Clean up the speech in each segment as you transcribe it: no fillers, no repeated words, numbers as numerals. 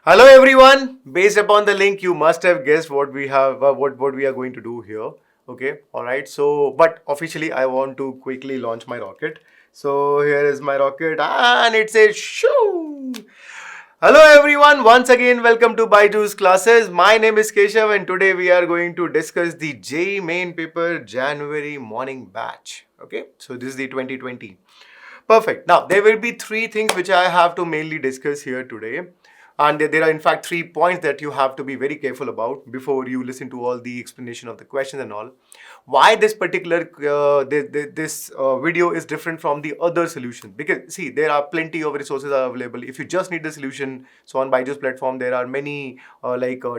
Hello everyone. Based upon the link, you must have guessed what we have, what we are going to do here. Okay, all right. So, but officially, I want to quickly launch my rocket. So here is my rocket, and it says shoo. Hello everyone. Once again, welcome to Byju's classes. My name is Keshav, and today we are going to discuss the JEE main paper January morning batch. Okay, so this is the 2020. Perfect. Now, there will be three things which I have to mainly discuss here today. And there are, in fact, 3 points that you have to be very careful about before you listen to all the explanation of the questions and all. Why this particular video is different from the other solutions? Because, see, there are plenty of resources are available. If you just need the solution, so on Byju's platform, there are many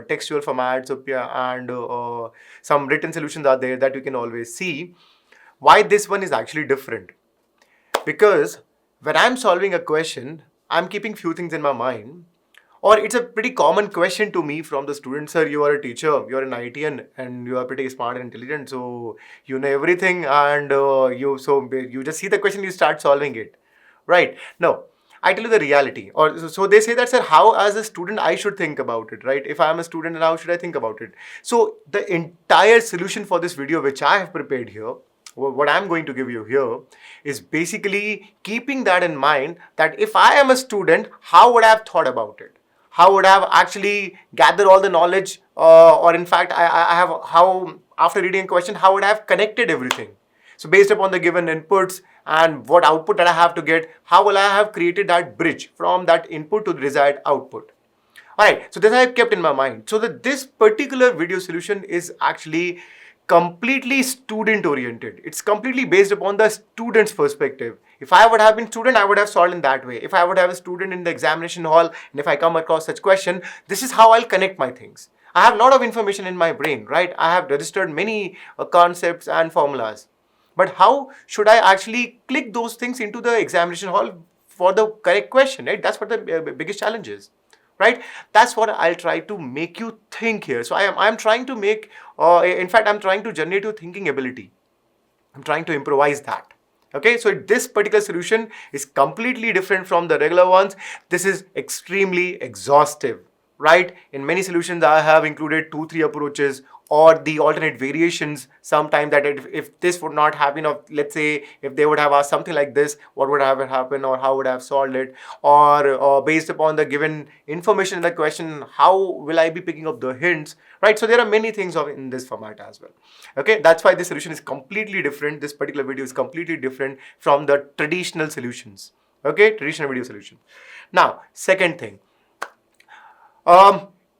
textual formats and some written solutions are there that you can always see. Why this one is actually different? Because when I'm solving a question, I'm keeping few things in my mind, or it's a pretty common question to me from the students. Sir, you are a teacher, you're an ITN, and you are pretty smart and intelligent, so you know everything, and you just see the question, you start solving it, right? No, I tell you the reality. Or so they say that, sir, how as a student I should think about it, right? If I am a student, how should I think about it? So the entire solution for this video, which I have prepared here, what I'm going to give you here is basically keeping that in mind, that if I am a student, how would I have thought about it? How would I have actually gathered all the knowledge? Or in fact, I have how, after reading a question, how would I have connected everything? So based upon the given inputs and what output that I have to get, how will I have created that bridge from that input to the desired output? Alright, so this I have kept in my mind. So that this particular video solution is actually completely student oriented. It's completely based upon the student's perspective. If I would have been student, I would have solved in that way. If I would have a student in the examination hall, and if I come across such question, this is how I'll connect my things. I have a lot of information in my brain, right? I have registered many concepts and formulas. But how should I actually click those things into the examination hall for the correct question, right? That's what the biggest challenge is, right? That's what I'll try to make you think here. So I'm trying to make, in fact, I'm trying to generate your thinking ability. I'm trying to improvise that. Okay, so this particular solution is completely different from the regular ones. This is extremely exhaustive, right? In many solutions, I have included 2-3 approaches or the alternate variations. Sometimes that if this would not happen, or let's say if they would have asked something like this, what would have happened, or how would I have solved it, or based upon the given information in the question, how will I be picking up the hints, right? So there are many things in this format as well. Okay, that's why this solution is completely different. This particular video is completely different from the traditional solutions. Okay, traditional video solution. Now, second thing,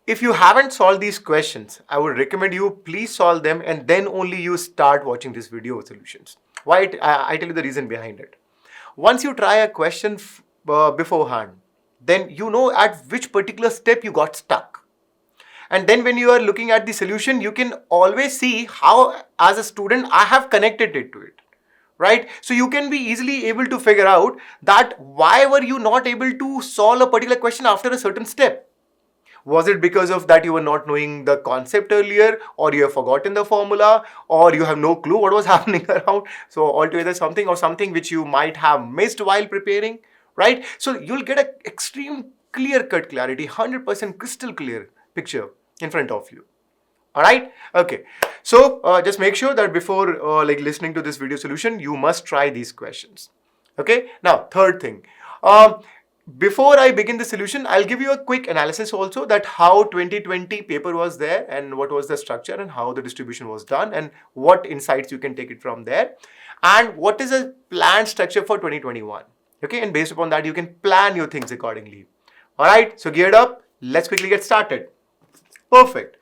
if you haven't solved these questions, I would recommend you please solve them and then only you start watching this video solutions. Why? I tell you the reason behind it. Once you try a question beforehand, then you know at which particular step you got stuck. And then when you are looking at the solution, you can always see how, as a student, I have connected it to it, right? So you can be easily able to figure out that why were you not able to solve a particular question after a certain step. Was it because of that you were not knowing the concept earlier, or you have forgotten the formula, or you have no clue what was happening around? So altogether something which you might have missed while preparing, right? So you'll get an extreme clear-cut clarity, 100% crystal clear picture in front of you. All right, okay. So just make sure that before listening to this video solution, you must try these questions. Okay, now third thing, before I begin the solution, I'll give you a quick analysis also, that how 2020 paper was there and what was the structure and how the distribution was done and what insights you can take it from there, and what is a planned structure for 2021. Okay, and based upon that, you can plan your things accordingly. All right, so geared up, let's quickly get started. Perfect.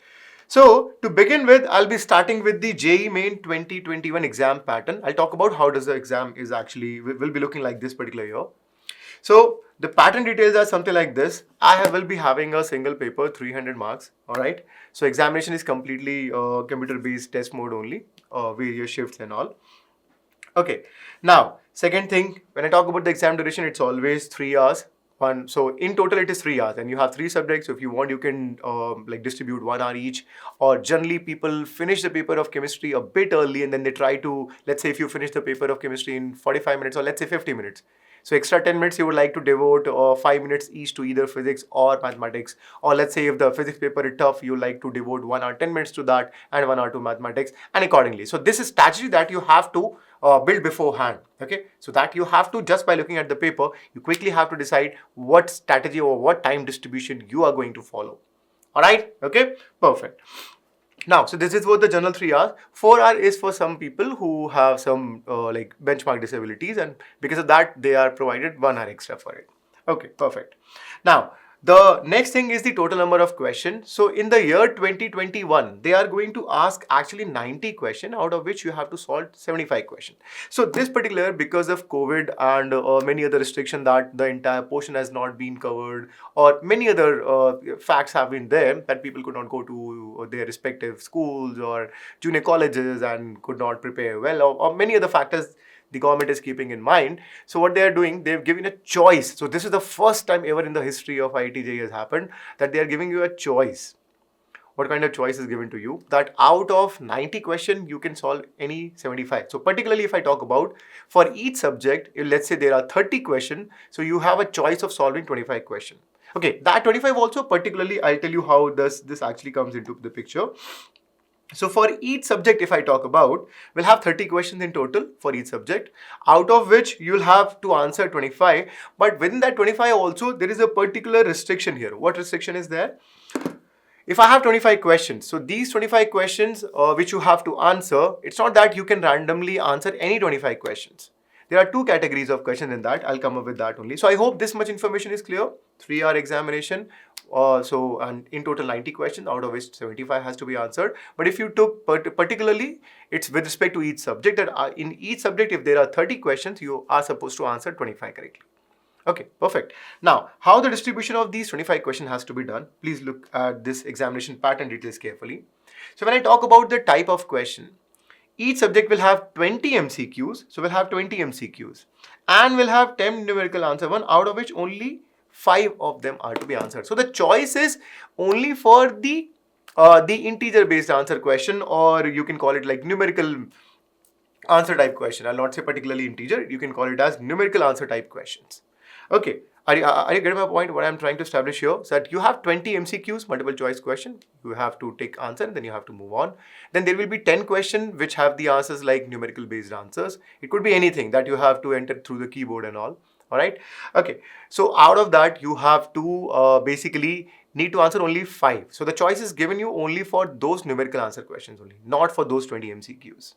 So to begin with, I'll be starting with the JEE Main 2021 exam pattern. I'll talk about how does the exam is actually will be looking like this particular year. So the pattern details are something like this. Will be having a single paper, 300 marks. All right. So examination is completely computer-based test mode only, various shifts and all. Okay. Now, second thing, when I talk about the exam duration, it's always 3 hours. So in total it is 3 hours, and you have 3 subjects. So if you want, you can distribute 1 hour each, or generally people finish the paper of chemistry a bit early and then they try to, let's say if you finish the paper of chemistry in 45 minutes or let's say 50 minutes. So extra 10 minutes you would like to devote 5 minutes each to either physics or mathematics. Or let's say if the physics paper is tough, you like to devote 1 hour 10 minutes to that and 1 hour to mathematics, and accordingly. So this is strategy that you have to build beforehand. Okay, so that you have to, just by looking at the paper, you quickly have to decide what strategy or what time distribution you are going to follow. All right, okay, perfect. Now, so this is what the general 3 hours. 4 hour is for some people who have some like benchmark disabilities, and because of that, they are provided 1 hour extra for it. Okay, perfect. Now, the next thing is the total number of questions. So in the year 2021, they are going to ask actually 90 questions, out of which you have to solve 75 questions. So this particular, because of COVID and many other restrictions, that the entire portion has not been covered, or many other facts have been there that people could not go to their respective schools or junior colleges and could not prepare well, or many other factors the government is keeping in mind. So what they are doing, they've given a choice. So this is the first time ever in the history of IIT has happened that they are giving you a choice. What kind of choice is given to you? That out of 90 questions, you can solve any 75. So particularly if I talk about, for each subject, let's say there are 30 questions, so you have a choice of solving 25 questions. Okay, that 25 also, particularly, I'll tell you how this actually comes into the picture. So for each subject, if I talk about, we'll have 30 questions in total for each subject, out of which you'll have to answer 25. But within that 25 also, there is a particular restriction here. What restriction is there? If I have 25 questions, so these 25 questions which you have to answer, it's not that you can randomly answer any 25 questions. There are two categories of questions in that. I'll come up with that only. So I hope this much information is clear. 3-hour examination. And in total 90 questions, out of which 75 has to be answered. But if you took particularly, it's with respect to each subject, that in each subject, if there are 30 questions, you are supposed to answer 25 correctly. Okay, perfect. Now, how the distribution of these 25 questions has to be done, please look at this examination pattern details carefully. So when I talk about the type of question, each subject will have 20 MCQs. So we'll have 20 MCQs, and we'll have 10 numerical answer one, out of which only 5 of them are to be answered. So the choice is only for the integer based answer question, or you can call it like numerical answer type question. I'll not say particularly integer, you can call it as numerical answer type questions. Okay, are you getting my point? What I'm trying to establish here is that you have 20 MCQs, multiple choice question. You have to take answer and then you have to move on. Then there will be 10 questions which have the answers like numerical based answers. It could be anything that you have to enter through the keyboard and all. All right. Okay. So out of that, you have to basically need to answer only 5. So the choice is given you only for those numerical answer questions only, not for those 20 MCQs.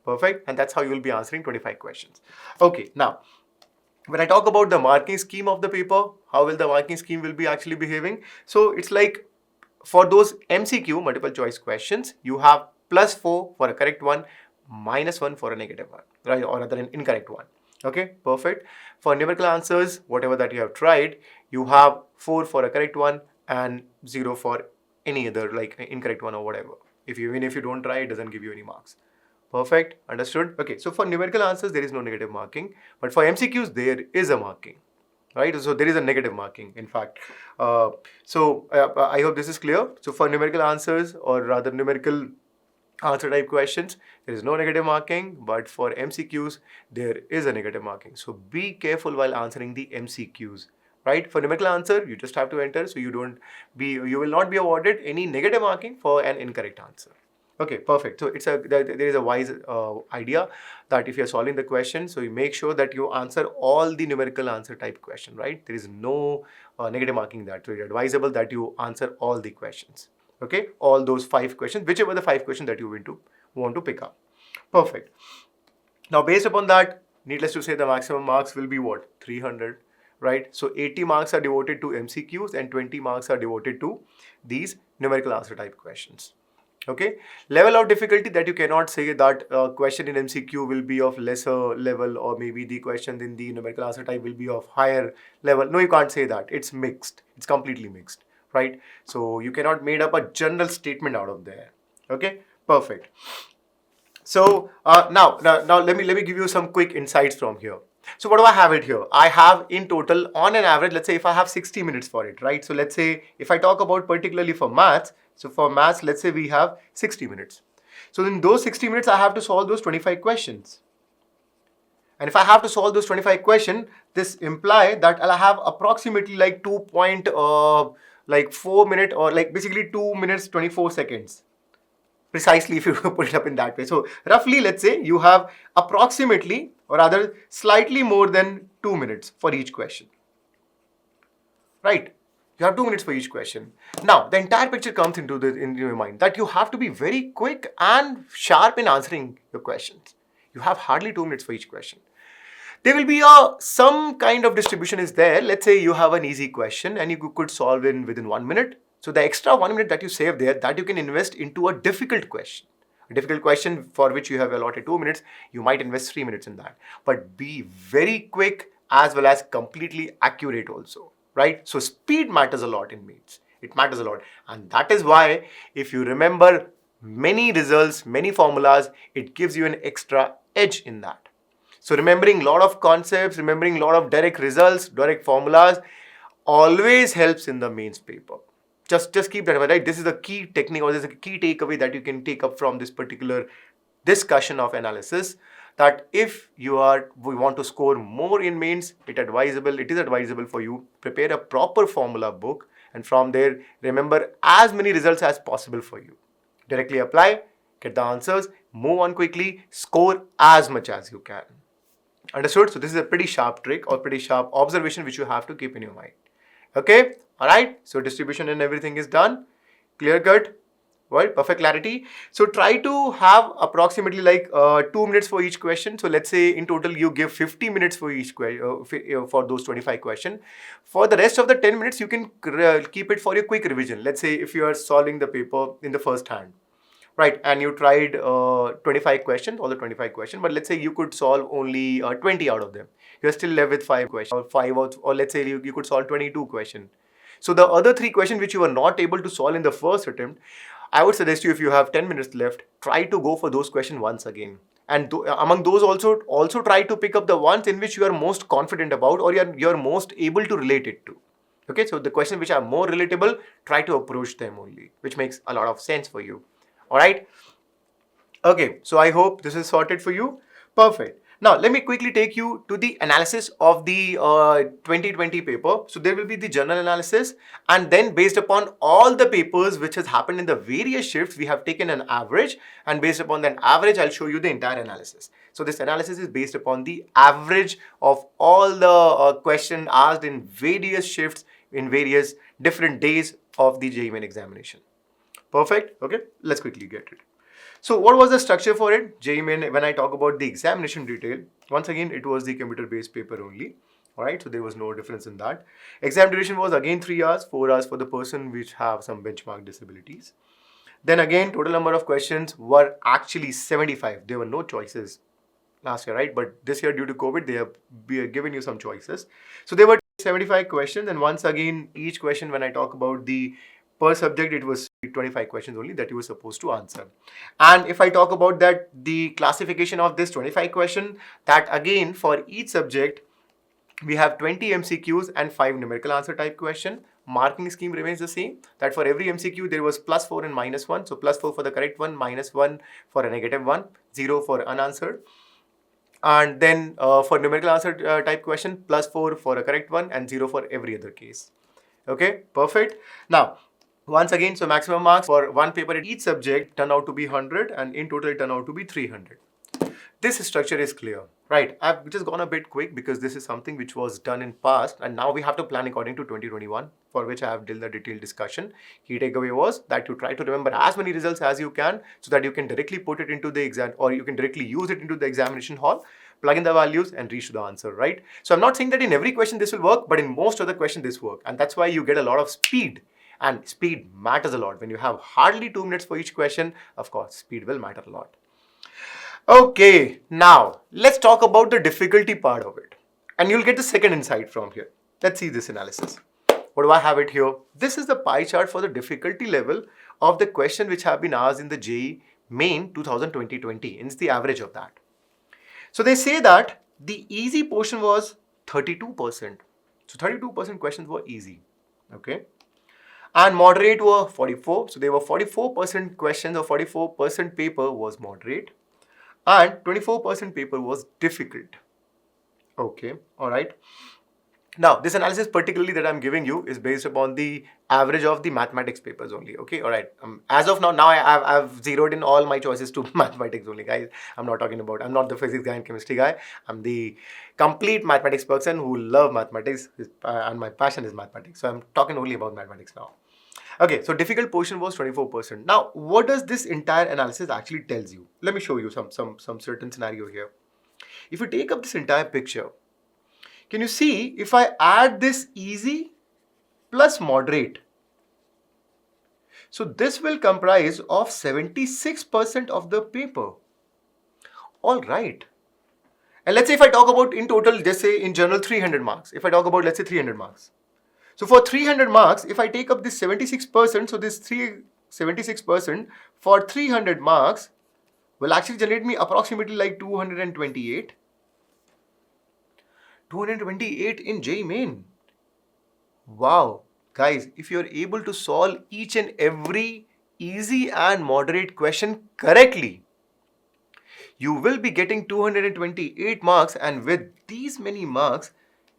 Perfect. And that's how you will be answering 25 questions. Okay. Now, when I talk about the marking scheme of the paper, how will the marking scheme will be actually behaving? So it's like for those MCQ, multiple choice questions, you have +4 for a correct one, -1 for a negative one, right? Or rather an incorrect one. Okay, perfect. For numerical answers, whatever that you have tried, you have 4 for a correct one and 0 for any other like incorrect one or whatever. Even if you don't try, it doesn't give you any marks. Perfect, understood? Okay, so for numerical answers, there is no negative marking, but for MCQs, there is a marking, right? So there is a negative marking, in fact. I hope this is clear. So for numerical answers, or rather numerical answer type questions, there is no negative marking, but for MCQs, there is a negative marking. So be careful while answering the MCQs, right? For numerical answer, you just have to enter, so you will not be awarded any negative marking for an incorrect answer. Okay, perfect. So there is a wise idea that if you're solving the question, so you make sure that you answer all the numerical answer type question, right? There is no negative marking that. So it's advisable that you answer all the questions. Okay, all those 5 questions, whichever the 5 questions that you want to pick up. Perfect. Now, based upon that, needless to say, the maximum marks will be what? 300, right? So 80 marks are devoted to MCQs and 20 marks are devoted to these numerical answer type questions. Okay, level of difficulty, that you cannot say that a question in MCQ will be of lesser level, or maybe the question in the numerical answer type will be of higher level. No, you can't say that. It's mixed. It's completely mixed, right? So you cannot make up a general statement out of there. Okay, perfect. So now let me give you some quick insights from here. So what do I have it here? I have in total, on an average, let's say if I have 60 minutes for it, right? So let's say if I talk about particularly for maths, so for maths, let's say we have 60 minutes. So in those 60 minutes, I have to solve those 25 questions. And if I have to solve those 25 questions, this imply that I'll have approximately like 4 minutes, or like basically 2 minutes 24 seconds. Precisely, if you put it up in that way. So roughly, let's say you have approximately, or rather slightly more than 2 minutes for each question. Right? You have 2 minutes for each question. Now, the entire picture comes into your mind that you have to be very quick and sharp in answering your questions. You have hardly 2 minutes for each question. There will be some kind of distribution is there. Let's say you have an easy question and you could solve it within 1 minute. So the extra 1 minute that you save there, that you can invest into a difficult question. A difficult question for which you have allotted 2 minutes, you might invest 3 minutes in that. But be very quick as well as completely accurate also, right? So speed matters a lot in maths. It matters a lot. And that is why if you remember many results, many formulas, it gives you an extra edge in that. So remembering a lot of concepts, remembering a lot of direct results, direct formulas always helps in the mains paper. Just keep that in mind, right? This is a key technique, or this is a key takeaway that you can take up from this particular discussion of analysis, that if we want to score more in mains, it is advisable for you, prepare a proper formula book, and from there, remember as many results as possible for you. Directly apply, get the answers, move on quickly, score as much as you can. Understood? So this is a pretty sharp trick or pretty sharp observation which you have to keep in your mind. Okay? Alright? So distribution and everything is done. Clear cut? Well, perfect clarity. So try to have approximately like 2 minutes for each question. So let's say in total you give 50 minutes for each for those 25 questions. For the rest of the 10 minutes, you can keep it for your quick revision. Let's say if you are solving the paper in the first hand. Right, and you tried 25 questions, all the 25 questions, but let's say you could solve only 20 out of them. You're still left with 5 questions, or let's say you could solve 22 questions. So the other 3 questions which you were not able to solve in the first attempt, I would suggest you, if you have 10 minutes left, try to go for those questions once again. And among those also try to pick up the ones in which you are most confident about, or you're most able to relate it to. Okay, so the questions which are more relatable, try to approach them only, which makes a lot of sense for you. All right. Okay, so I hope this is sorted for you. Perfect. Now, let me quickly take you to the analysis of the 2020 paper. So there will be the journal analysis, and then based upon all the papers which has happened in the various shifts, we have taken an average, and based upon that average, I'll show you the entire analysis. So this analysis is based upon the average of all the question asked in various shifts in various different days of the JEE Main examination. Perfect. Okay, let's quickly get it. So what was the structure for it? JEE Main, when I talk about the examination detail, once again, it was the computer-based paper only. All right, so there was no difference in that. Exam duration was again 3 hours, 4 hours for the person which have some benchmark disabilities. Then again, total number of questions were actually 75. There were no choices last year, right? But this year, due to COVID, they have given you some choices. So there were 75 questions, and once again, each question, when I talk about the per subject, it was 25 questions only that you were supposed to answer. And if I talk about that, the classification of this 25 question, that again for each subject, we have 20 MCQs and 5 numerical answer type question. Marking scheme remains the same, that for every MCQ there was +4 and -1. So +4 for the correct one, -1 for a negative one, 0 for unanswered. And then for numerical answer type question, +4 for a correct one and 0 for every other case. Okay, perfect. Now, once again, so maximum marks for one paper in each subject turn out to be 100, and in total it turn out to be 300. This structure is clear, right? I've just gone a bit quick because this is something which was done in past, and now we have to plan according to 2021, for which I have done the detailed discussion. Key takeaway was that you try to remember as many results as you can, so that you can directly put it into the exam, or you can directly use it into the examination hall, plug in the values and reach to the answer, right? So I'm not saying that in every question this will work, but in most of the questions this work, and that's why you get a lot of speed. And speed matters a lot. When you have hardly 2 minutes for each question, of course, speed will matter a lot. Okay, now let's talk about the difficulty part of it. And you'll get the second insight from here. Let's see this analysis. What do I have it here? This is the pie chart for the difficulty level of the question which have been asked in the JEE Main 2020. And it's the average of that. So they say that the easy portion was 32%. So 32% questions were easy. Okay. And moderate were 44. So there were 44% questions, or 44% paper was moderate, and 24% paper was difficult. Okay, all right. Now, this analysis particularly that I'm giving you is based upon the average of the mathematics papers only. Okay, all right. As of now, I've zeroed in all my choices to mathematics only, guys. I'm not the physics guy and chemistry guy. I'm the complete mathematics person who love mathematics, and my passion is mathematics. So I'm talking only about mathematics now. Okay, so difficult portion was 24%. Now, what does this entire analysis actually tells you? Let me show you some certain scenario here. If you take up this entire picture, can you see if I add this easy plus moderate? So this will comprise of 76% of the paper. All right. And let's say if I talk about in total, just say in general 300 marks. If I talk about, let's say 300 marks. So for 300 marks, if I take up this 76%, so this 76% for 300 marks will actually generate me approximately like 228. 228 in JEE Main. Wow, guys, if you're able to solve each and every easy and moderate question correctly, you will be getting 228 marks, and with these many marks,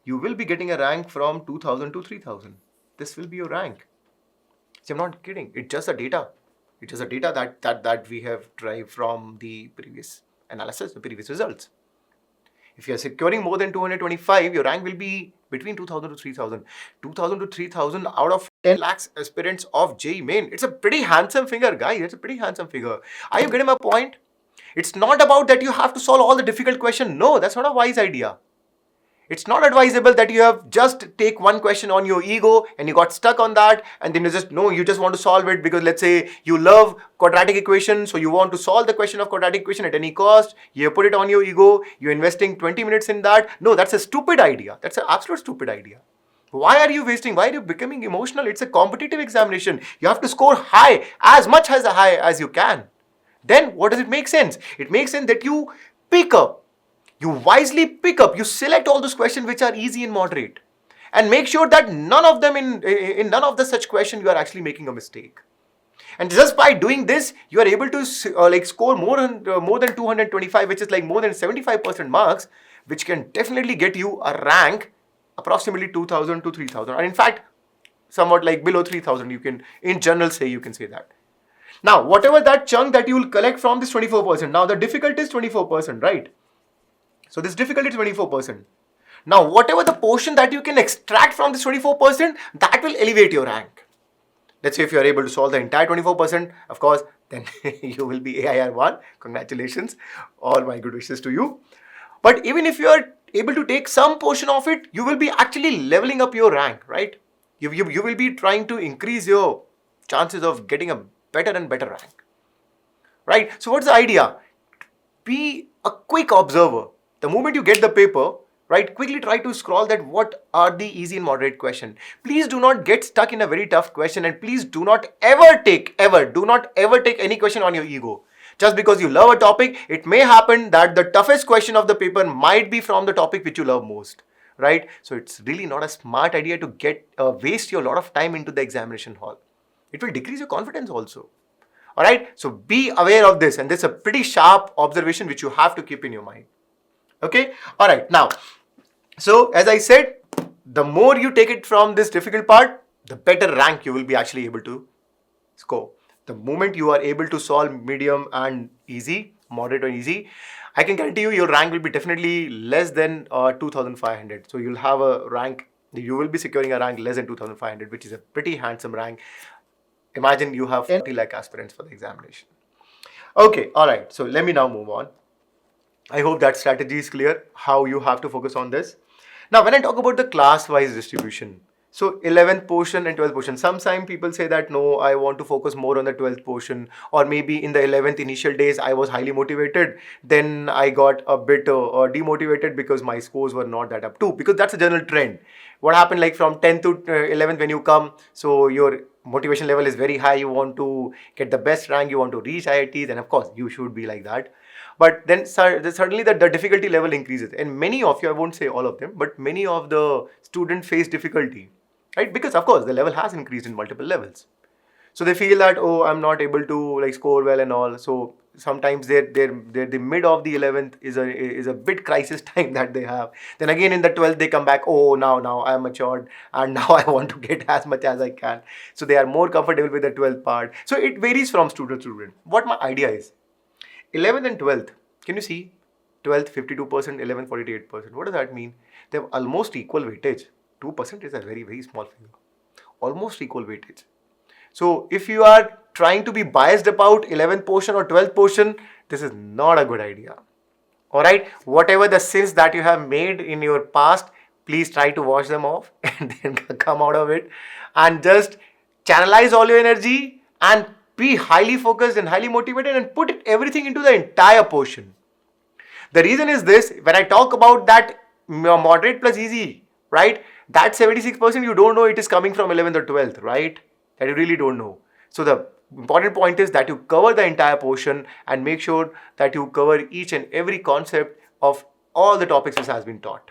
you will be getting a rank from 2000 to 3000. This will be your rank. So I'm not kidding. It's just a data. It's just a data that we have derived from the previous analysis, the previous results. If you are securing more than 225, your rank will be between 2000 to 3000. 2000 to 3000 out of 10 lakhs aspirants of JEE Main. It's a pretty handsome figure, guys. It's a pretty handsome figure. Are you getting my point? It's not about that you have to solve all the difficult questions. No, that's not a wise idea. It's not advisable that you have just take one question on your ego and you got stuck on that, and then you just want to solve it because let's say you love quadratic equation, so you want to solve the question of quadratic equation at any cost. You put it on your ego, you're investing 20 minutes in that. No, that's a stupid idea. That's an absolute stupid idea. Why are you wasting? Why are you becoming emotional? It's a competitive examination. You have to score high, as much as high as you can. Then what does it make sense? It makes sense that you pick up. You wisely pick up, you select all those questions which are easy and moderate, and make sure that none of them in none of the such questions you are actually making a mistake. And just by doing this, you are able to score more than 225, which is like more than 75% marks, which can definitely get you a rank approximately 2000 to 3000, and in fact, somewhat like below 3000. You can, in general, you can say that. Now, whatever that chunk that you will collect from this 24%, now the difficulty is 24%, right? So this difficulty is 24%. Now, whatever the portion that you can extract from this 24%, that will elevate your rank. Let's say if you are able to solve the entire 24%, of course, then you will be AIR1. Congratulations. All my good wishes to you. But even if you are able to take some portion of it, you will be actually leveling up your rank, right? You will be trying to increase your chances of getting a better and better rank, right? So what's the idea? Be a quick observer. The moment you get the paper, right, quickly try to scroll that what are the easy and moderate question. Please do not get stuck in a very tough question, and please do not ever take any question on your ego. Just because you love a topic, it may happen that the toughest question of the paper might be from the topic which you love most, right? So it's really not a smart idea to waste your lot of time into the examination hall. It will decrease your confidence also. All right, so be aware of this, and this is a pretty sharp observation which you have to keep in your mind. Okay, all right. Now, so as I said, the more you take it from this difficult part, the better rank you will be actually able to score. The moment you are able to solve medium and easy, moderate or easy, I can guarantee you your rank will be definitely less than 2500. So you'll have a rank, you will be securing a rank less than 2500, which is a pretty handsome rank. Imagine you have 40 lakh aspirants for the examination. Okay, all right. So let me now move on. I hope that strategy is clear, how you have to focus on this. Now, when I talk about the class-wise distribution, so 11th portion and 12th portion, sometimes people say that, no, I want to focus more on the 12th portion, or maybe in the 11th initial days, I was highly motivated. Then I got a bit demotivated because my scores were not that up too, because that's a general trend. What happened like from 10th to 11th when you come, so your motivation level is very high, you want to get the best rank, you want to reach IITs, and of course, you should be like that. But then suddenly the difficulty level increases, and many of you, I won't say all of them, but many of the students face difficulty, right? Because of course the level has increased in multiple levels. So they feel that, oh, I'm not able to score well and all. So sometimes they're the mid of the 11th is a bit crisis time that they have. Then again in the 12th they come back, oh now I am matured and now I want to get as much as I can. So they are more comfortable with the 12th part. So it varies from student to student. What my idea is, 11th and 12th, can you see 12th 52%, 11th 48%. What does that mean? They have almost equal weightage. 2% is a very small figure. Almost equal weightage. So if you are trying to be biased about 11th portion or 12th portion, this is not a good idea. Alright, whatever the sins that you have made in your past, please try to wash them off and then come out of it and just channelize all your energy and be highly focused and highly motivated and put everything into the entire portion. The reason is this: when I talk about that moderate plus easy, right, that 76% you don't know it is coming from 11th or 12th, right? That you really don't know. So the important point is that you cover the entire portion and make sure that you cover each and every concept of all the topics which has been taught.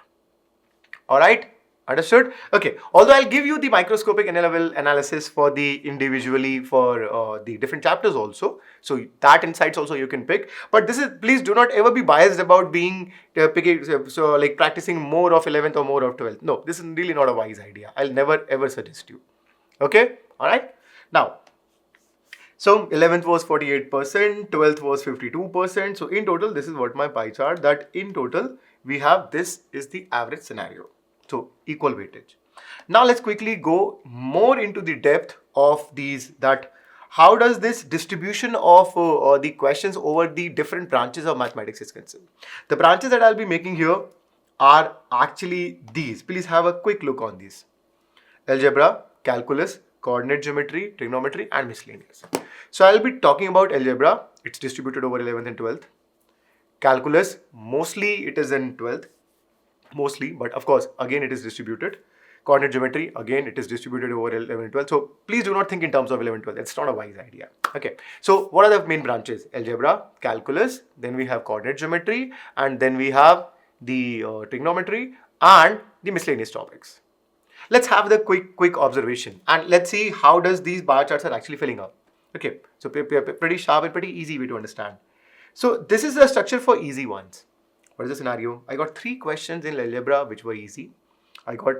All right, understood? Okay, although I'll give you the microscopic level analysis for the individually for the different chapters also, so that insights also you can pick. But this is, please do not ever be biased about being picking, so like practicing more of 11th or more of 12th. No, this is really not a wise idea. I'll never ever suggest you. Okay, all right. Now, so 11th was 48%, 12th was 52%. So in total, this is what my pie chart, that in total we have, this is the average scenario. So equal weightage. Now let's quickly go more into the depth of these, that how does this distribution of the questions over the different branches of mathematics is concerned. The branches that I'll be making here are actually these. Please have a quick look on these: algebra, calculus, coordinate geometry, trigonometry, and miscellaneous. So I'll be talking about algebra. It's distributed over 11th and 12th. Calculus, mostly it is in 12th. Mostly, but of course, again it is distributed. Coordinate geometry, again it is distributed over 11 and 12. So please do not think in terms of 11 and 12. It's not a wise idea. Okay. So what are the main branches? Algebra, calculus, then we have coordinate geometry, and then we have the trigonometry and the miscellaneous topics. Let's have the quick observation and let's see how does these bar charts are actually filling up. Okay, so pretty sharp and pretty easy way to understand. So this is the structure for easy ones. What is the scenario? I got 3 questions in algebra which were easy. I got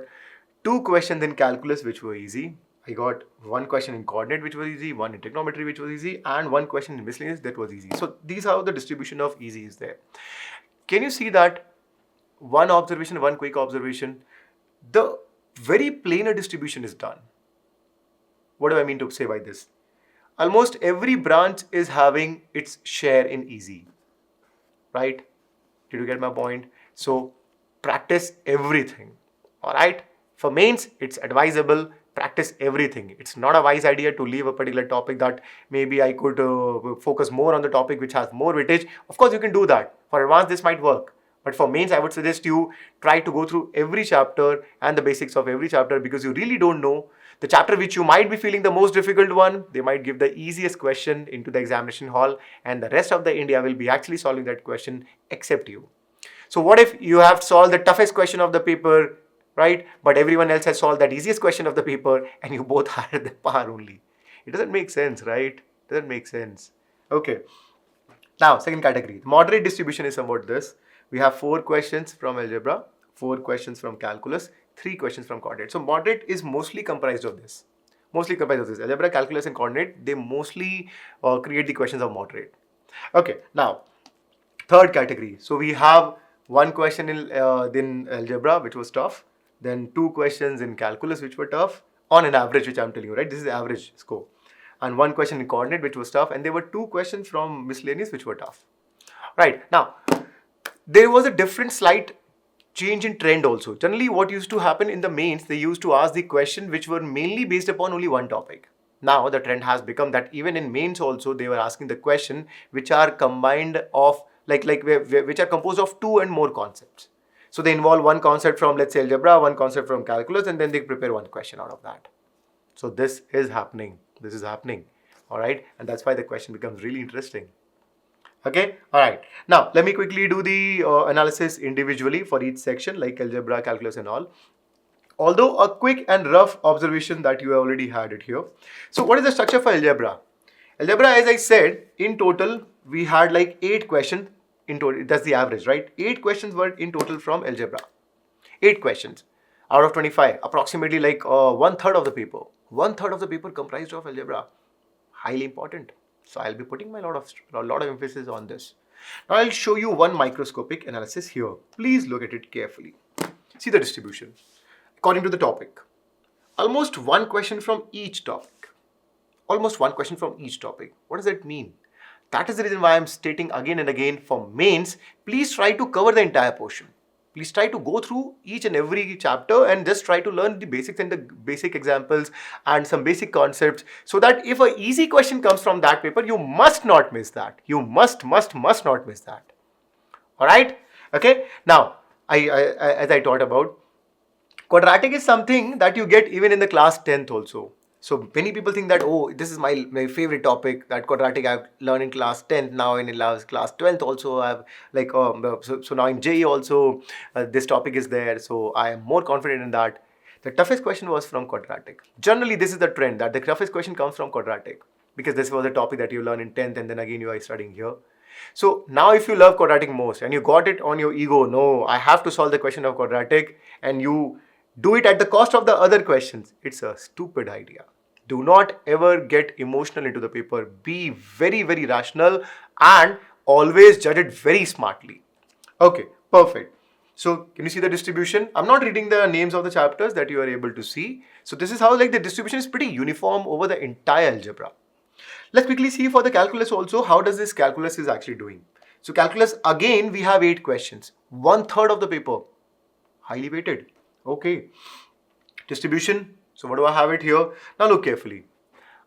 2 questions in calculus which were easy. I got 1 question in coordinate which was easy, 1 in trigonometry which was easy, and 1 question in miscellaneous that was easy. So these are how the distribution of easy is there. Can you see that one observation, one quick observation? The very planar distribution is done. What do I mean to say by this? Almost every branch is having its share in easy, right? Did you get my point? So practice everything. All right. For mains, it's advisable. Practice everything. It's not a wise idea to leave a particular topic that maybe I could focus more on the topic which has more weightage. Of course, you can do that. For advanced, this might work. But for mains, I would suggest you try to go through every chapter and the basics of every chapter, because you really don't know. The chapter which you might be feeling the most difficult one, they might give the easiest question into the examination hall, and the rest of the India will be actually solving that question except you. So what if you have solved the toughest question of the paper, right? But everyone else has solved that easiest question of the paper and you both are at the par only. It doesn't make sense, right? It doesn't make sense. Okay. Now, second category. Moderate distribution is somewhat this. We have 4 questions from algebra, 4 questions from calculus, 3 questions from coordinate. So moderate is mostly comprised of this. Algebra, calculus, and coordinate, they mostly create the questions of moderate. Okay, now, third category. So we have 1 question in algebra, which was tough. Then 2 questions in calculus, which were tough, on an average, which I'm telling you, right? This is the average score. And 1 question in coordinate, which was tough. And there were 2 questions from miscellaneous, which were tough. Right, now, there was a different slight change in trend also. Generally, what used to happen in the mains, they used to ask the question which were mainly based upon only one topic. Now, the trend has become that even in mains also, they were asking the question which are combined of, which are composed of 2 and more concepts. So they involve 1 concept from, let's say, algebra, 1 concept from calculus, and then they prepare 1 question out of that. So this is happening. This is happening. All right. And that's why the question becomes really interesting. Okay. All right. Now, let me quickly do the analysis individually for each section, like algebra, calculus, and all. Although a quick and rough observation that you already had it here. So what is the structure for algebra? Algebra, as I said, in total, we had like 8 questions in total. That's the average, right? 8 questions were in total from algebra. 8 questions out of 25, approximately like one third of the paper. One third of the paper comprised of algebra. Highly important. So I'll be putting a lot of emphasis on this. Now I'll show you one microscopic analysis here. Please look at it carefully. See the distribution according to the topic. Almost one question from each topic. Almost one question from each topic. What does that mean? That is the reason why I'm stating again and again, for mains, please try to cover the entire portion. Please try to go through each and every chapter and just try to learn the basics and the basic examples and some basic concepts, so that if an easy question comes from that paper, you must not miss that. You must not miss that. Alright? Okay? Now, as I taught about, quadratic is something that you get even in the class 10th also. So many people think that, oh, this is my favorite topic, that quadratic I've learned in class 10th, now in class 12th also I've like, so now in JE also this topic is there, so I am more confident in that. The toughest question was from quadratic. Generally, this is the trend, that the toughest question comes from quadratic, because this was a topic that you learn in 10th and then again you are studying here. So now if you love quadratic most and you got it on your ego, no, I have to solve the question of quadratic, and you do it at the cost of the other questions, it's a stupid idea. Do not ever get emotional into the paper. Be very, very rational and always judge it very smartly. Okay, perfect. So can you see the distribution? I'm not reading the names of the chapters that you are able to see. So this is how like the distribution is pretty uniform over the entire algebra. Let's quickly see for the calculus also, how does this calculus is actually doing. So calculus, again, we have 8 questions. One third of the paper, highly weighted. Okay. Distribution. So what do I have it here? Now look carefully.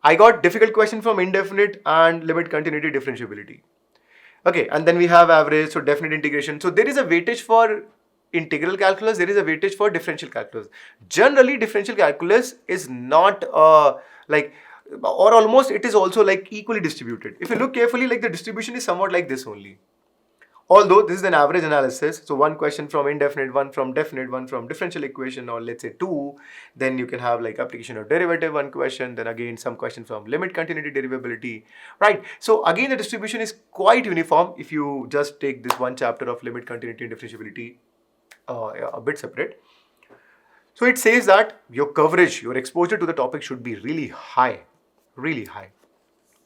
I got difficult question from indefinite and limit continuity differentiability. Okay, and then we have average, so definite integration. So there is a weightage for integral calculus, there is a weightage for differential calculus. Generally, differential calculus is not like, or almost it is also like equally distributed. If you look carefully, like the distribution is somewhat like this only. Although this is an average analysis, so one question from indefinite, one from definite, one from differential equation, or let's say 2, then you can have like application of derivative, one question, then again some question from limit continuity derivability, right? So again the distribution is quite uniform if you just take this one chapter of limit continuity and differentiability a bit separate. So it says that your coverage, your exposure to the topic should be really high, really high.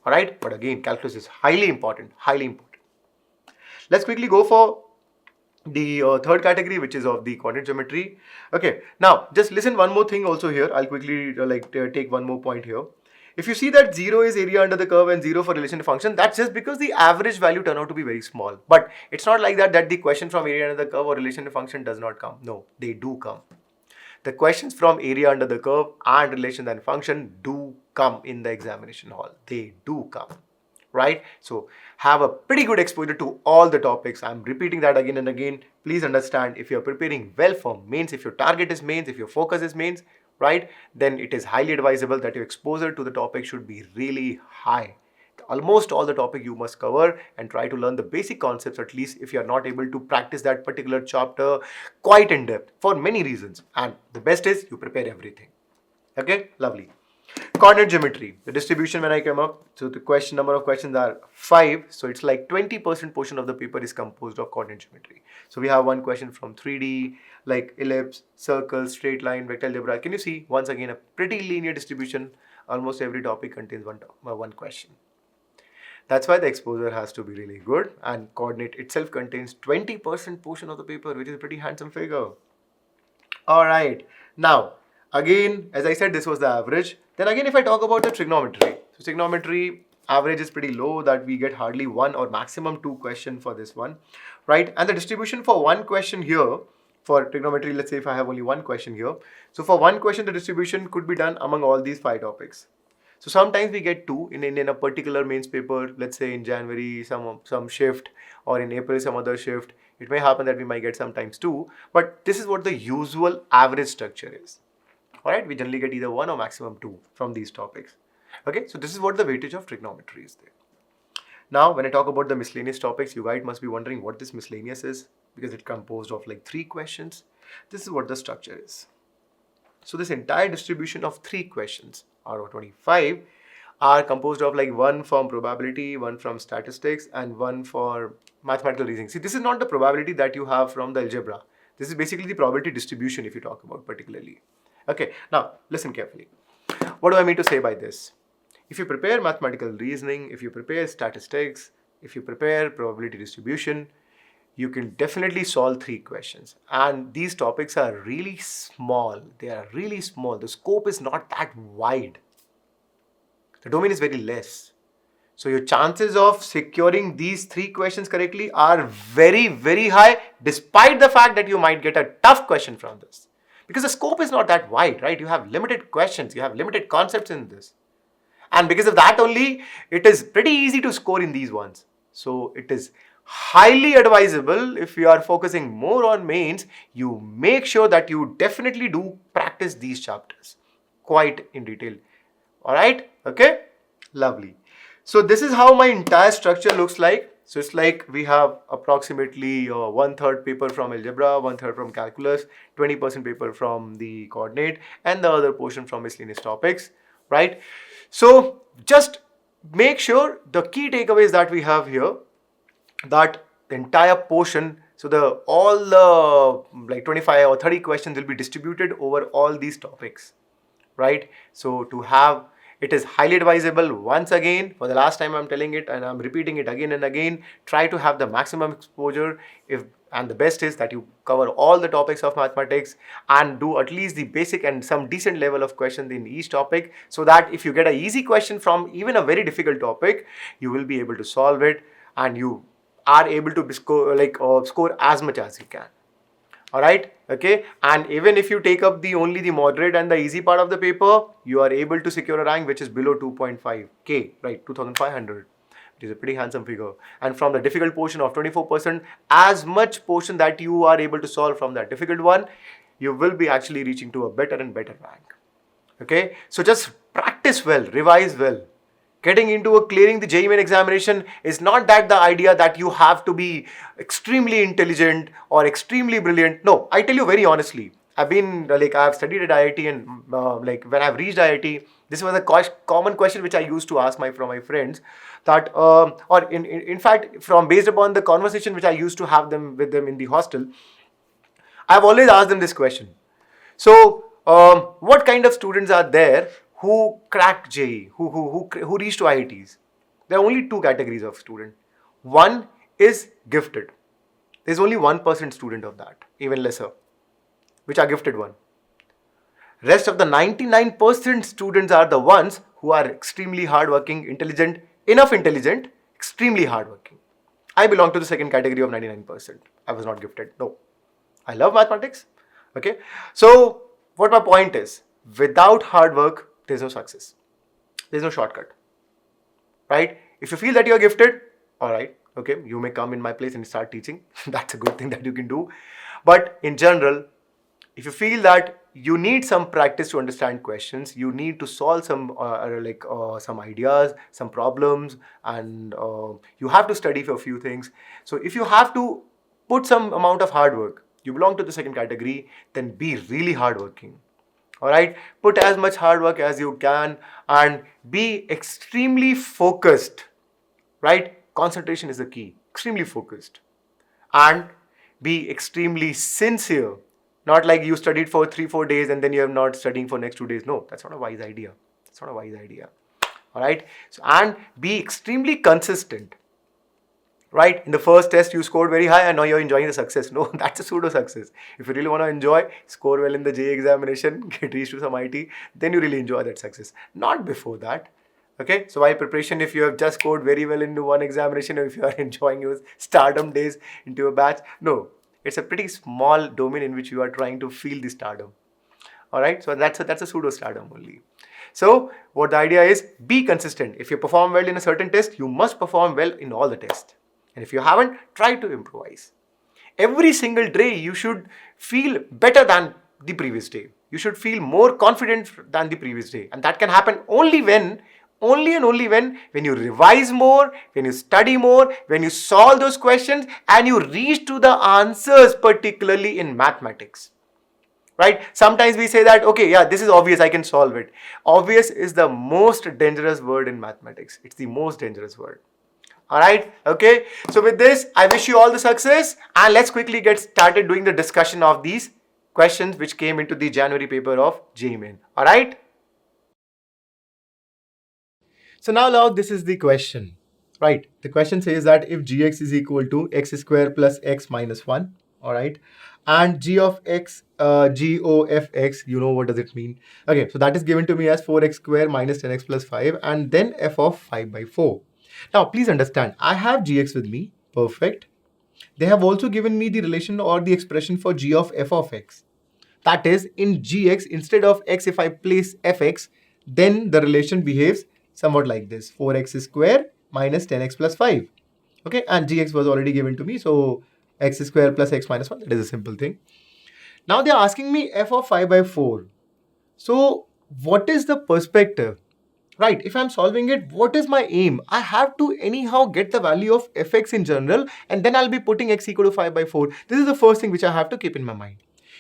Alright, but again calculus is highly important, highly important. Let's quickly go for the third category, which is of the coordinate geometry. Okay, now just listen one more thing also here. I'll quickly take one more point here. If you see that 0 is area under the curve and 0 for relation to function, that's just because the average value turned out to be very small. But it's not like that the question from area under the curve or relation to function does not come. No, they do come. The questions from area under the curve and relation and function do come in the examination hall. They do come. Right? So have a pretty good exposure to all the topics. I'm repeating that again and again. Please understand, if you're preparing well for mains, if your target is mains, if your focus is mains, right, then it is highly advisable that your exposure to the topic should be really high. Almost all the topic you must cover and try to learn the basic concepts, at least if you are not able to practice that particular chapter quite in depth for many reasons. And the best is you prepare everything. Okay, lovely. Coordinate geometry, the distribution when I come up, so the question number of questions are 5, so it's like 20% portion of the paper is composed of coordinate geometry. So we have one question from 3D, like ellipse, circle, straight line, vector algebra. Can you see once again a pretty linear distribution? Almost every topic contains one question. That's why the exposure has to be really good, and coordinate itself contains 20% portion of the paper, which is a pretty handsome figure. Alright, now again, as I said, this was the average. Then again, if I talk about the trigonometry, so trigonometry average is pretty low, that we get hardly 1 or maximum 2 questions for this one, right? And the distribution for one question here, for trigonometry, let's say if I have only one question here, so for one question, the distribution could be done among all these 5 topics. So sometimes we get 2 in a particular mains paper, let's say in January some shift, or in April some other shift. It may happen that we might get sometimes 2, but this is what the usual average structure is. Alright, we generally get either 1 or maximum 2 from these topics. Okay, so this is what the weightage of trigonometry is there. Now, when I talk about the miscellaneous topics, you guys must be wondering what this miscellaneous is, because it's composed of like 3 questions. This is what the structure is. So this entire distribution of 3 questions out of 25, are composed of like one from probability, one from statistics, and one for mathematical reasoning. See, this is not the probability that you have from the algebra. This is basically the probability distribution if you talk about particularly. Okay, now listen carefully. What do I mean to say by this? If you prepare mathematical reasoning, if you prepare statistics, if you prepare probability distribution, you can definitely solve 3 questions. And these topics are really small. They are really small. The scope is not that wide. The domain is very less. So your chances of securing these 3 questions correctly are very, very high, despite the fact that you might get a tough question from this. Because the scope is not that wide, right? You have limited questions, you have limited concepts in this. And because of that only, it is pretty easy to score in these ones. So it is highly advisable, if you are focusing more on mains, you make sure that you definitely do practice these chapters quite in detail. Alright, okay, lovely. So this is how my entire structure looks like. So it's like we have approximately 1/3 paper from algebra, 1/3 from calculus, 20% paper from the coordinate, and the other portion from miscellaneous topics, right? So just make sure the key takeaways that we have here, that the entire portion, so all the like 25 or 30 questions will be distributed over all these topics, right? So to have, it is highly advisable, once again, for the last time I'm telling it and I'm repeating it again and again, try to have the maximum exposure, and the best is that you cover all the topics of mathematics and do at least the basic and some decent level of questions in each topic, so that if you get an easy question from even a very difficult topic, you will be able to solve it and you are able to score as much as you can. Alright, okay, and even if you take up only the moderate and the easy part of the paper, you are able to secure a rank which is below 2.5k, right, 2500, which is a pretty handsome figure. And from the difficult portion of 24%, as much portion that you are able to solve from that difficult one, you will be actually reaching to a better and better rank. Okay, so just practice well, revise well. Getting into clearing the JEE Main examination is not that the idea that you have to be extremely intelligent or extremely brilliant. No, I tell you very honestly, I've studied at IIT, and when I've reached IIT, this was a common question which I used to ask from my friends, that or in fact, from based upon the conversation which I used to have with them in the hostel, I've always asked them this question. So, what kind of students are there who crack JEE, who reach to IITs? There are only 2 categories of student. One is gifted. There's only 1% student of that, even lesser, which are gifted one. Rest of the 99% students are the ones who are extremely hardworking, intelligent, extremely hardworking. I belong to the second category of 99%. I was not gifted. No. I love mathematics. Okay. So what my point is, without hard work, there's no success. There's no shortcut. Right? If you feel that you're gifted, alright, okay, you may come in my place and start teaching. That's a good thing that you can do. But in general, if you feel that you need some practice to understand questions, you need to solve some ideas, some problems, and you have to study for a few things. So if you have to put some amount of hard work, you belong to the second category, then be really hardworking. Alright, put as much hard work as you can and be extremely focused. Right? Concentration is the key. Extremely focused. And be extremely sincere. Not like you studied for 3-4 days and then you are not studying for next 2 days. No, that's not a wise idea. That's not a wise idea. Alright? So, and be extremely consistent. Right? In the first test, you scored very high and now you're enjoying the success. No, that's a pseudo success. If you really want to enjoy, score well in the JEE examination, get reached to some IT, then you really enjoy that success. Not before that. Okay, so while preparation, if you have just scored very well into one examination, or if you are enjoying your stardom days into a batch, no, it's a pretty small domain in which you are trying to feel the stardom. Alright, so that's a pseudo stardom only. So what the idea is, be consistent. If you perform well in a certain test, you must perform well in all the tests. And if you haven't, try to improvise. Every single day, you should feel better than the previous day. You should feel more confident than the previous day. And that can happen only when you revise more, when you study more, when you solve those questions and you reach to the answers, particularly in mathematics. right? Sometimes we say that, okay, yeah, this is obvious, I can solve it. Obvious is the most dangerous word in mathematics. It's the most dangerous word. All right, okay. So with this, I wish you all the success, and let's quickly get started doing the discussion of these questions which came into the January paper of JEE Main. All right. So now this is the question, right? The question says that if gx is equal to x square plus x minus 1, all right, and g of x, g o f x, you know what does it mean? Okay, so that is given to me as 4x square minus 10x plus 5, and then f of 5 by 4. Now, please understand, I have gx with me, perfect. They have also given me the relation or the expression for g of f of x. That is, in gx, instead of x, if I place fx, then the relation behaves somewhat like this: 4x square minus 10x plus 5. Okay, and gx was already given to me, so x square plus x minus 1, that is a simple thing. Now they're asking me f of 5 by 4. So what is the perspective? Right, if I'm solving it, what is my aim? I have to anyhow get the value of fx in general, and then I'll be putting x equal to 5 by 4. This is the first thing which I have to keep in my mind.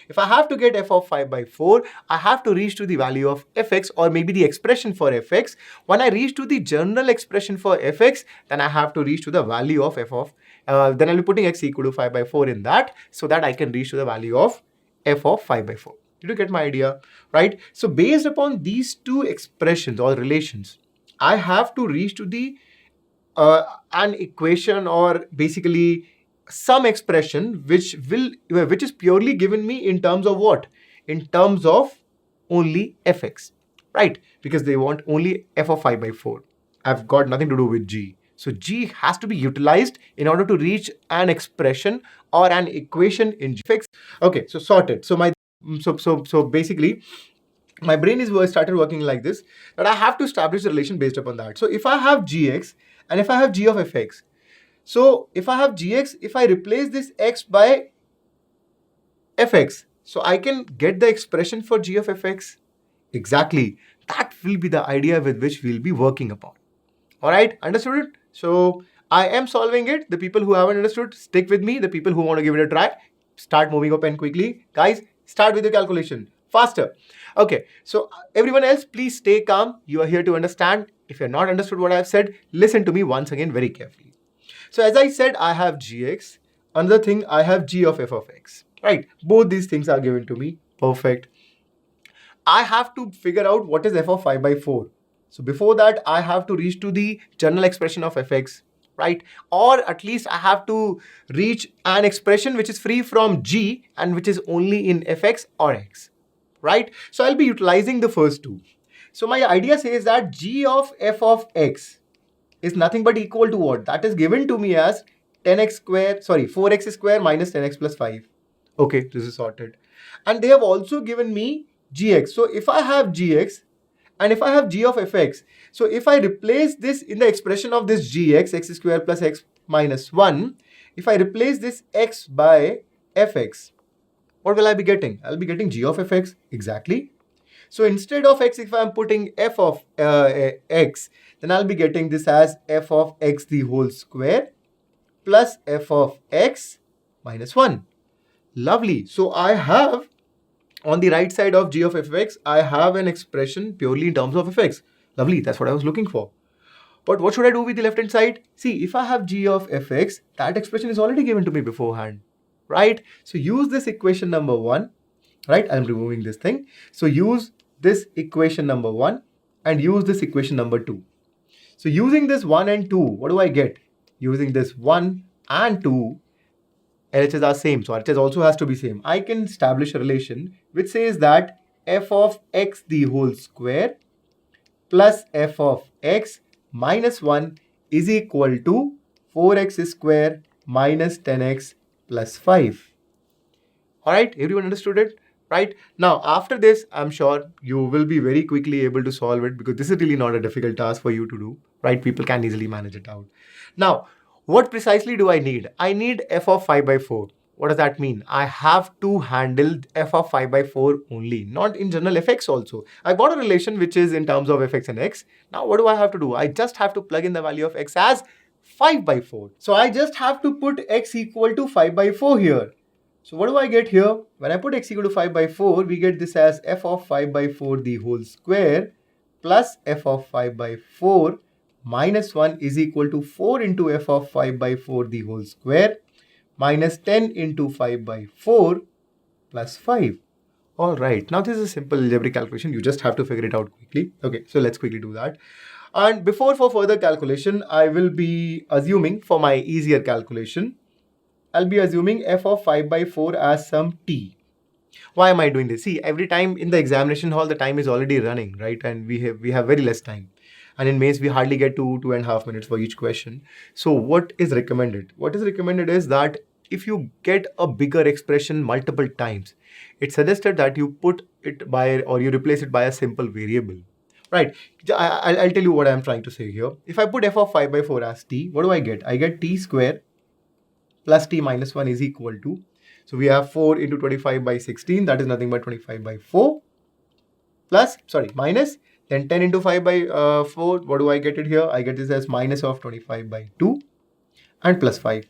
If I have to get f of 5 by 4, I have to reach to the value of fx, or maybe the expression for fx. When I reach to the general expression for fx, then I have to reach to the value of f of, then I'll be putting x equal to 5 by 4 in that, so that I can reach to the value of f of 5 by 4. Did you get my idea? Right? So based upon these two expressions or relations, I have to reach to the an equation, or basically some expression which is purely given me in terms of what? In terms of only fx, right? Because they want only f of 5 by 4. I've got nothing to do with g. So g has to be utilized in order to reach an expression or an equation in g. Fix. Okay, so sorted. So basically, my brain is started working like this, that I have to establish a relation based upon that. So if I have gx and if I have g of fx, so if I have gx, if I replace this x by fx, so I can get the expression for g of fx. Exactly. That will be the idea with which we'll be working upon. All right, understood it? So I am solving it. The people who haven't understood, stick with me. The people who want to give it a try, start moving up and quickly. Guys, start with the calculation faster. Okay, so everyone else, please stay calm. You are here to understand. If you're not understood what I've said, listen to me once again very carefully. So as I said, I have gx. Another thing, I have g of f of x. Right, both these things are given to me. Perfect. I have to figure out what is f of 5 by 4. So before that, I have to reach to the general expression of fx, right? Or at least I have to reach an expression which is free from g and which is only in fx or x, right? So I'll be utilizing the first two. So my idea says that g of f of x is nothing but equal to what? That is given to me as 4x square minus 10x plus 5. Okay, this is sorted. And they have also given me gx. So if I have gx and if I have g of fx, so if I replace this in the expression of this gx, x square plus x minus 1, if I replace this x by fx, what will I be getting? I'll be getting g of fx, exactly. So instead of x, if I'm putting f of x, then I'll be getting this as f of x the whole square plus f of x minus 1. Lovely. So I have, on the right side of g of fx, I have an expression purely in terms of fx. Lovely, that's what I was looking for. But what should I do with the left hand side? See, if I have g of fx, that expression is already given to me beforehand, right? So use this equation number 1, right? I'm removing this thing. So use this equation number 1 and use this equation number 2. So using this 1 and 2, what do I get? Using this 1 and 2, LHS are same, so RHS also has to be same. I can establish a relation which says that f of x the whole square plus f of x minus 1 is equal to 4x square minus 10x plus 5. Alright, everyone understood it? Right? Now, after this, I'm sure you will be very quickly able to solve it, because this is really not a difficult task for you to do. Right? People can easily manage it out. Now, what precisely do I need? I need f of 5 by 4. What does that mean? I have to handle f of 5 by 4 only, not in general fx also. I've got a relation which is in terms of fx and x. Now what do I have to do? I just have to plug in the value of x as 5 by 4. So I just have to put x equal to 5 by 4 here. So what do I get here? When I put x equal to 5 by 4, we get this as f of 5 by 4 the whole square plus f of 5 by 4 minus 1 is equal to 4 into f of 5 by 4 the whole square minus 10 into 5 by 4 plus 5. Alright, now this is a simple algebraic calculation. You just have to figure it out quickly. Okay, so let's quickly do that. And for further calculation, I will be assuming for my easier calculation, I'll be assuming f of 5 by 4 as some t. Why am I doing this? See, every time in the examination hall, the time is already running, right? And we have very less time. And in maths, we hardly get 2.5 minutes for each question. So what is recommended? What is recommended is that if you get a bigger expression multiple times, it's suggested that you put it by or you replace it by a simple variable. Right, I'll tell you what I'm trying to say here. If I put f of 5 by 4 as t, what do I get? I get t square plus t minus 1 is equal to, so we have 4 into 25 by 16, that is nothing but 25 by 4, plus, sorry, minus, then 10 into 5 by 4, what do I get it here? I get this as minus of 25 by 2 and plus 5. Do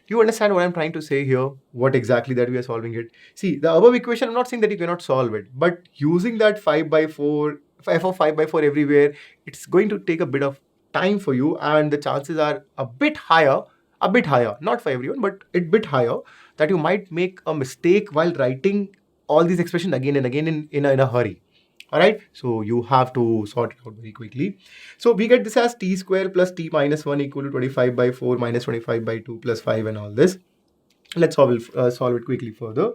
you understand what I'm trying to say here? What exactly that we are solving it? See, the above equation, I'm not saying that you cannot solve it, but using that 5 by 4, f of 5 by 4 everywhere, it's going to take a bit of time for you, and the chances are a bit higher, not for everyone, but a bit higher, that you might make a mistake while writing all these expressions again and again in a hurry. Alright, so you have to sort it out very quickly. So we get this as t square plus t minus 1 equal to 25 by 4 minus 25 by 2 plus 5 and all this. Let's solve it quickly further.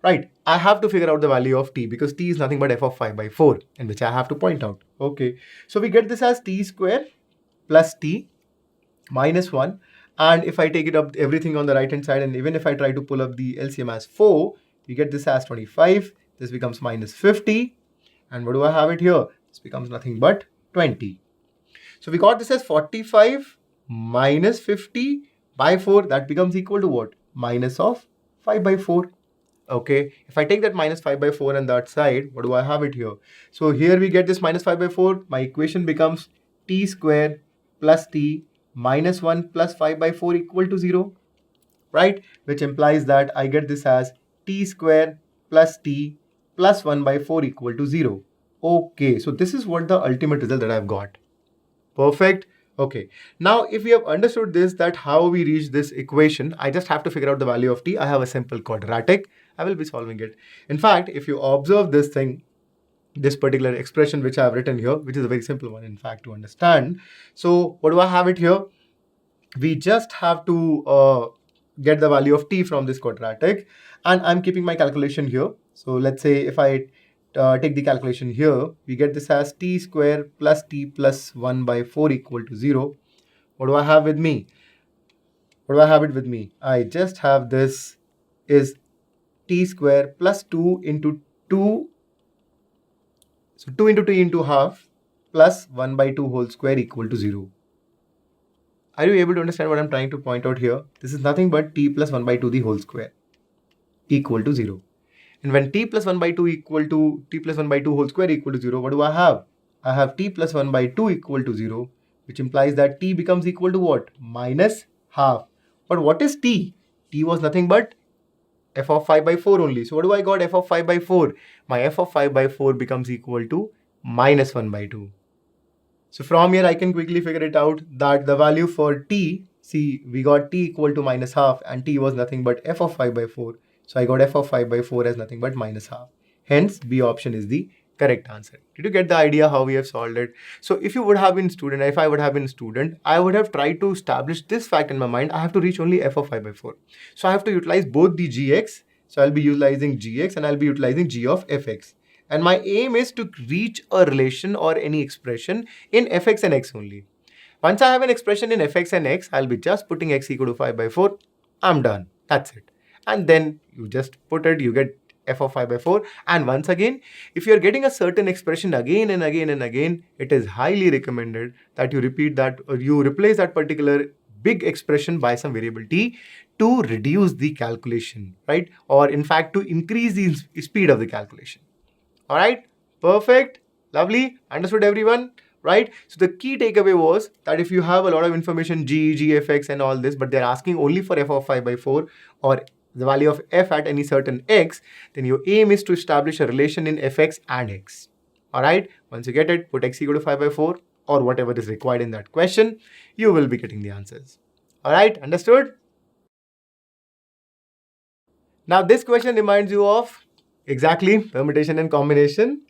Right, I have to figure out the value of t because t is nothing but f of 5 by 4, and which I have to point out. Okay, so we get this as t square plus t minus 1. And if I take it up everything on the right hand side, and even if I try to pull up the LCM as 4, we get this as 25. This becomes minus 50. And what do I have it here? This becomes nothing but 20. So we got this as 45 minus 50 by 4. That becomes equal to what? Minus of 5 by 4. Okay, if I take that minus 5 by 4 on that side, what do I have it here? So here we get this minus 5 by 4. My equation becomes t square plus t minus 1 plus 5 by 4 equal to 0, right? Which implies that I get this as t square plus t plus 1 by 4 equal to 0. Okay, so this is what the ultimate result that I've got. Perfect. Okay, now if we have understood this, that how we reach this equation, I just have to figure out the value of t. I have a simple quadratic. I will be solving it. In fact, if you observe this thing, this particular expression which I have written here, which is a very simple one in fact to understand. So what do I have it here? We just have to get the value of t from this quadratic, and I'm keeping my calculation here. So let's say if I take the calculation here, we get this as t square plus t plus 1 by 4 equal to 0. What do I have with me? What do I have it with me? I just have this is t square plus 2 into 2. So 2 into t into half plus 1 by 2 whole square equal to 0. Are you able to understand what I'm trying to point out here? This is nothing but t plus 1 by 2 the whole square equal to 0. And when t plus 1 by 2 equal to t plus 1 by 2 whole square equal to 0, what do I have? I have t plus 1 by 2 equal to 0, which implies that t becomes equal to what? Minus half. But what is t? T was nothing but f of 5 by 4 only. So what do I got? F of 5 by 4. My f of 5 by 4 becomes equal to minus 1 by 2. So from here I can quickly figure it out that the value for t, see, we got t equal to minus half, and t was nothing but f of 5 by 4. So I got f of 5 by 4 as nothing but minus half. Hence B option is the correct answer. Did you get the idea how we have solved it? So if you would have been student, if I would have been student, I would have tried to establish this fact in my mind. I have to reach only f of 5 by 4. So I have to utilize both the gx. So I'll be utilizing gx and I'll be utilizing g of fx. And my aim is to reach a relation or any expression in fx and x only. Once I have an expression in fx and x, I'll be just putting x equal to 5 by 4. I'm done. That's it. And then you just put it, you get f of 5 by 4. And once again, if you're getting a certain expression again and again and again, it is highly recommended that you repeat that or you replace that particular big expression by some variable t to reduce the calculation, right? Or in fact, to increase the speed of the calculation. All right, perfect, lovely, understood everyone, right? So the key takeaway was that if you have a lot of information, g, fx and all this, but they're asking only for f of 5 by 4 or the value of f at any certain x, then your aim is to establish a relation in fx and x. Alright, once you get it, put x equal to 5 by 4 or whatever is required in that question, you will be getting the answers. Alright, understood? Now this question reminds you of exactly permutation and combination.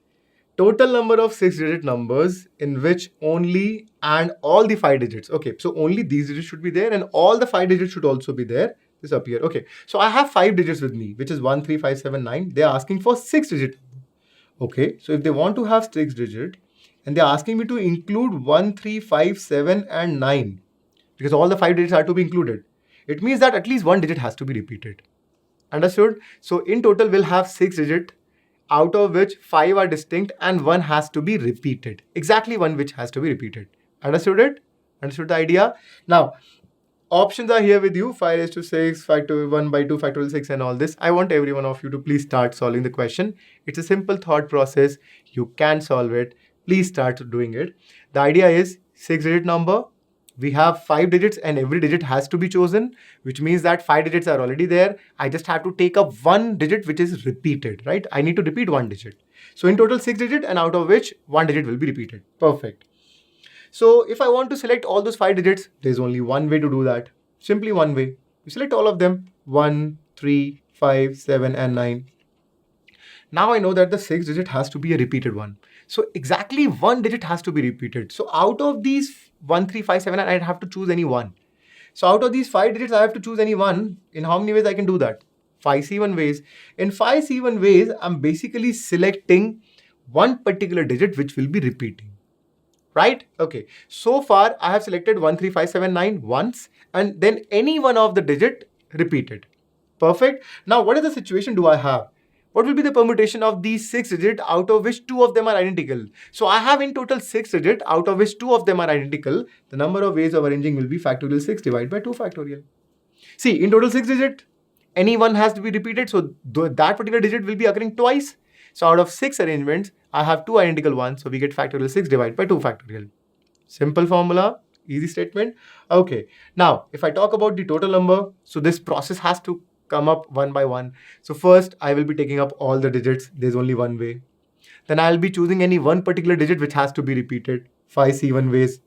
Total number of 6-digit numbers in which only and all the 5 digits. Okay, so only these digits should be there and all the 5 digits should also be there. This up here. Okay, so I have 5 digits with me, which is 1, 3, 5, 7, 9. They are asking for 6-digit. Okay, so if they want to have 6-digit and they're asking me to include 1, 3, 5, 7 and 9 because all the 5 digits are to be included, it means that at least one digit has to be repeated. Understood? So in total we'll have 6-digit, out of which 5 are distinct and 1 has to be repeated. Exactly one which has to be repeated. Understood it? Understood the idea? Now, options are here with you. 5 raised to 6, 5 to 1 by 2, factorial 6 and all this. I want every one of you to please start solving the question. It's a simple thought process. You can solve it. Please start doing it. The idea is 6-digit number. We have 5 digits and every digit has to be chosen, which means that 5 digits are already there. I just have to take up one digit which is repeated, right? I need to repeat one digit. So in total 6 digits and out of which one digit will be repeated. Perfect. So if I want to select all those 5 digits, there's only one way to do that. Simply one way. You select all of them. 1, 3, 5, 7 and 9. Now I know that the 6 digit has to be a repeated one. So exactly one digit has to be repeated. So out of these 1, 3, 5, 7, I have to choose any one. So out of these 5 digits, I have to choose any one. In how many ways I can do that? 5C1 ways. In 5C1 ways, I'm basically selecting one particular digit which will be repeating. Right? Okay. So far, I have selected 1, 3, 5, 7, 9 once and then any one of the digit repeated. Perfect. Now, what is the situation do I have? What will be the permutation of these 6 digits out of which 2 of them are identical? So I have in total 6 digits out of which 2 of them are identical. The number of ways of arranging will be factorial 6 divided by 2 factorial. See, in total 6 digits, any one has to be repeated. So that particular digit will be occurring twice. So out of 6 arrangements, I have 2 identical ones. So we get factorial 6 divided by 2 factorial. Simple formula, easy statement. Okay. Now, if I talk about the total number, so this process has to come up one by one. So first, I will be taking up all the digits. There's only one way. Then I'll be choosing any one particular digit which has to be repeated. 5C1 ways.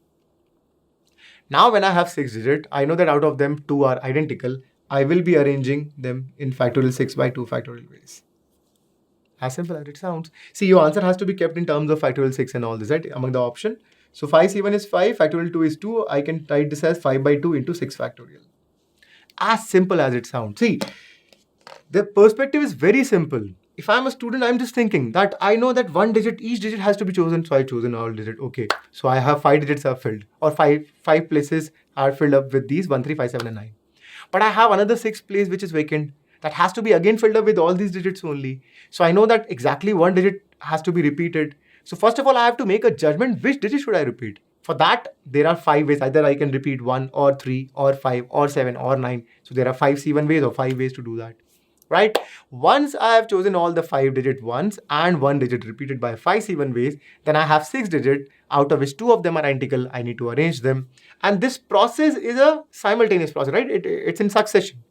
Now when I have 6 digits, I know that out of them 2 are identical. I will be arranging them in factorial 6 by 2 factorial ways. As simple as it sounds. See, your answer has to be kept in terms of factorial 6 and all this, right? Among the option. So 5C1 is 5, factorial 2 is 2. I can write this as 5 by 2 into 6 factorial. As simple as it sounds. See, the perspective is very simple. If I'm a student, I'm just thinking that I know that one digit, each digit has to be chosen. So I chosen all digit. Okay. So I have 5 digits are filled or five places are filled up with these 1, 3, 5, 7 and 9. But I have another 6th place which is vacant. That has to be again filled up with all these digits only. So I know that exactly one digit has to be repeated. So first of all, I have to make a judgment which digit should I repeat. For that, there are 5 ways. Either I can repeat 1 or 3 or 5 or 7 or 9. So there are 5C1 ways or 5 ways to do that. Right? Once I have chosen all the 5 digit ones and 1 digit repeated by 5C1 ways, then I have 6 digits out of which 2 of them are identical. I need to arrange them. And this process is a simultaneous process, right? It's in succession.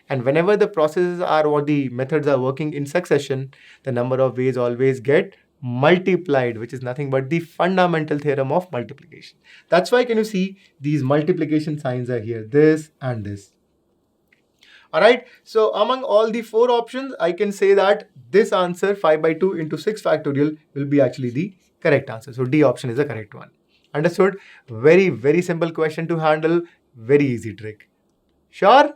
And whenever the processes are or the methods are working in succession, the number of ways always get multiplied, which is nothing but the fundamental theorem of multiplication. That's why can you see these multiplication signs are here, this and this. Alright, so among all the 4 options, I can say that this answer 5 by 2 into 6 factorial will be actually the correct answer. So D option is the correct one. Understood? Very, very simple question to handle. Very easy trick. Sure?